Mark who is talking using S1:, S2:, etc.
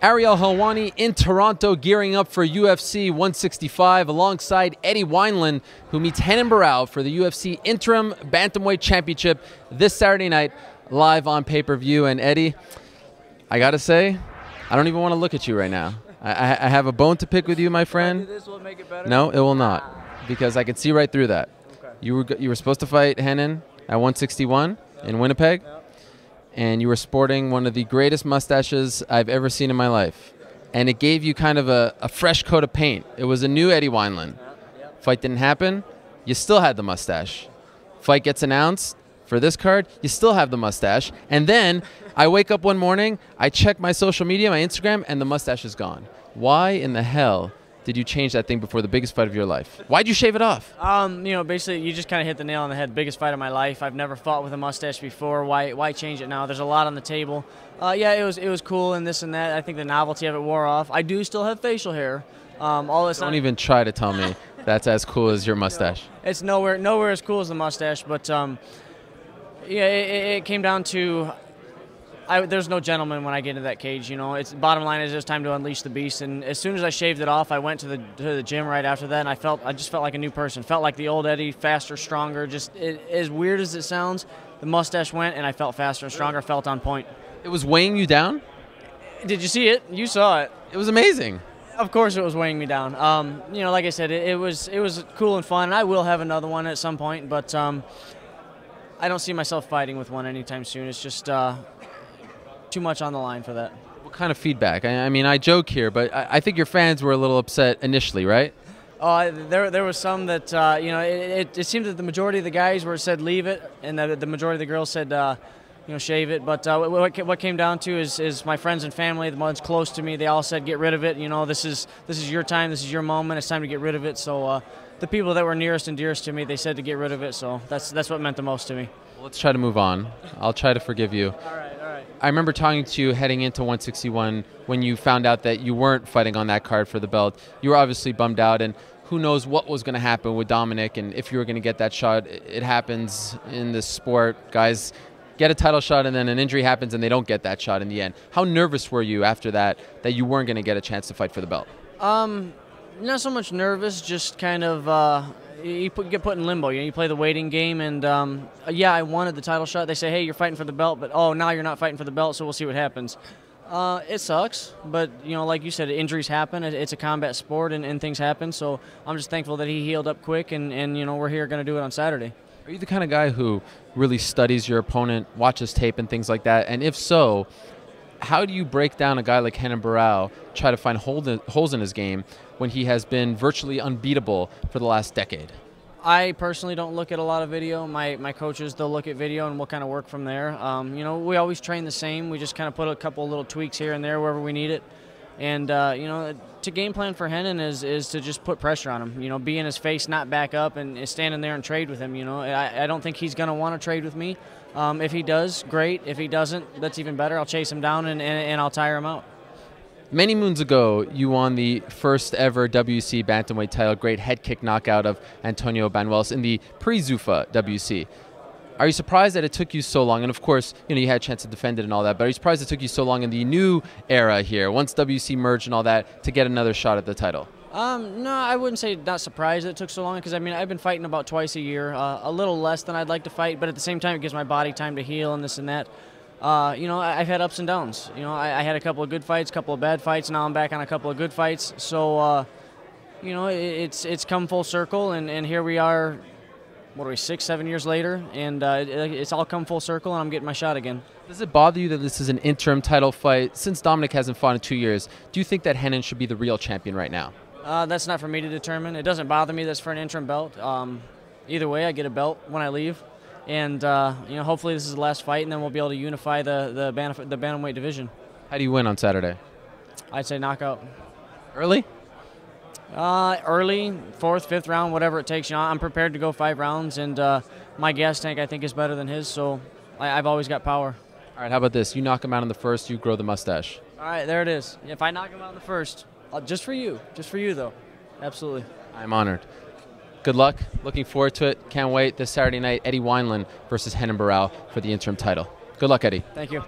S1: Ariel Helwani in Toronto gearing up for UFC 165 alongside Eddie Wineland, who meets Renan Barão for the UFC Interim Bantamweight Championship this Saturday night live on pay-per-view. And Eddie, I gotta say, I don't even want to look at you right now. I have a bone to pick with you, my friend.
S2: This will make it better?
S1: No, it will not, because I can see right through that.
S2: Okay.
S1: You were supposed to fight Renan at 161 in Winnipeg. And you were sporting one of the greatest mustaches I've ever seen in my life. And it gave you kind of a fresh coat of paint. It was a new Eddie Wineland. Fight didn't happen, you still had the mustache. Fight gets announced for this card, you still have the mustache. And then I wake up one morning, I check my social media, my Instagram, and the mustache is gone. Why in the hell did you change that thing before the biggest fight of your life? Why'd you shave it off?
S2: Basically, you just kind of hit the nail on the head. Biggest fight of my life. I've never fought with a mustache before. Why change it now? There's a lot on the table. Yeah, it was cool and this and that. I think the novelty of it wore off. I do still have facial hair.
S1: Don't even try to tell me that's as cool as your mustache.
S2: No, it's nowhere as cool as the mustache. But yeah, it came down to. There's no gentleman when I get into that cage, you know. It's bottom line is it's time to unleash the beast. And as soon as I shaved it off, I went to the gym right after that, and I just felt like a new person. Felt like the old Eddie, faster, stronger. Just as weird as it sounds, the mustache went, and I felt faster and stronger. Felt on point.
S1: It was weighing you down?
S2: Did you see it? You saw it.
S1: It was amazing.
S2: Of course, it was weighing me down. You know, like I said, it was cool and fun. And I will have another one at some point, but I don't see myself fighting with one anytime soon. It's just. Too much on the line for that.
S1: What kind of feedback? I mean, I joke here, but I think your fans were a little upset initially, right?
S2: There was some that, you know, it seemed that the majority of the guys said leave it, and the majority of the girls said, you know, shave it. But what came down to is my friends and family, the ones close to me, they all said get rid of it. You know, this is your time, this is your moment, it's time to get rid of it. So the people that were nearest and dearest to me, they said to get rid of it. So that's what meant the most to me.
S1: Well, let's try to move on. I'll try to forgive you.
S2: All right.
S1: I remember talking to you heading into 161 when you found out that you weren't fighting on that card for the belt. You were obviously bummed out, and who knows what was going to happen with Dominic and if you were going to get that shot. It happens in this sport. Guys get a title shot and then an injury happens and they don't get that shot in the end. How nervous were you after that you weren't going to get a chance to fight for the belt?
S2: Not so much nervous, just kind of you get put in limbo. You know, you play the waiting game, and yeah, I wanted the title shot. They say, hey, you're fighting for the belt, but oh, now you're not fighting for the belt, so we'll see what happens. It sucks, but you know, like you said, injuries happen. It's a combat sport, and things happen. So I'm just thankful that he healed up quick, and you know, we're here going to do it on Saturday.
S1: Are you the kind of guy who really studies your opponent, watches tape and things like that? And if so, how do you break down a guy like Renan Barão, try to find holes in his game when he has been virtually unbeatable for the last decade?
S2: I personally don't look at a lot of video. My coaches, they'll look at video and we'll kind of work from there. You know, we always train the same. We just kind of put a couple of little tweaks here and there wherever we need it. And, you know, to game plan for Renan is to just put pressure on him. You know, be in his face, not back up, and standing there and trade with him. You know, I don't think he's going to want to trade with me. If he does, great. If he doesn't, that's even better. I'll chase him down and I'll tire him out.
S1: Many moons ago, you won the first ever WC Bantamweight title, great head kick knockout of Antonio Banuelos in the pre-Zuffa WC. Are you surprised that it took you so long? And of course, you know, you had a chance to defend it and all that, but are you surprised it took you so long in the new era here, once WC merged and all that, to get another shot at the title?
S2: No, I wouldn't say not surprised that it took so long, because I mean, I've been fighting about twice a year, a little less than I'd like to fight, but at the same time, it gives my body time to heal and this and that. You know, I've had ups and downs. You know, I had a couple of good fights, a couple of bad fights. Now I'm back on a couple of good fights. So, you know, it's come full circle, and here we are. What are we, 6, 7 years later, and it's all come full circle, and I'm getting my shot again.
S1: Does it bother you that this is an interim title fight? Since Dominic hasn't fought in 2 years, do you think that Renan should be the real champion right now?
S2: That's not for me to determine. It doesn't bother me that's for an interim belt. Either way, I get a belt when I leave. And, you know, hopefully this is the last fight, and then we'll be able to unify the bantamweight division.
S1: How do you win on Saturday?
S2: I'd say knockout.
S1: Early?
S2: Early, 4th, 5th round, whatever it takes. You know, I'm prepared to go 5 rounds, and my gas tank, I think, is better than his, so I've always got power.
S1: All right, how about this? You knock him out in the first, you grow the mustache.
S2: All right, there it is. If I knock him out in the first, just for you, though. Absolutely.
S1: I'm honored. Good luck. Looking forward to it. Can't wait. This Saturday night, Eddie Wineland versus Renan Barão for the interim title. Good luck, Eddie.
S2: Thank you.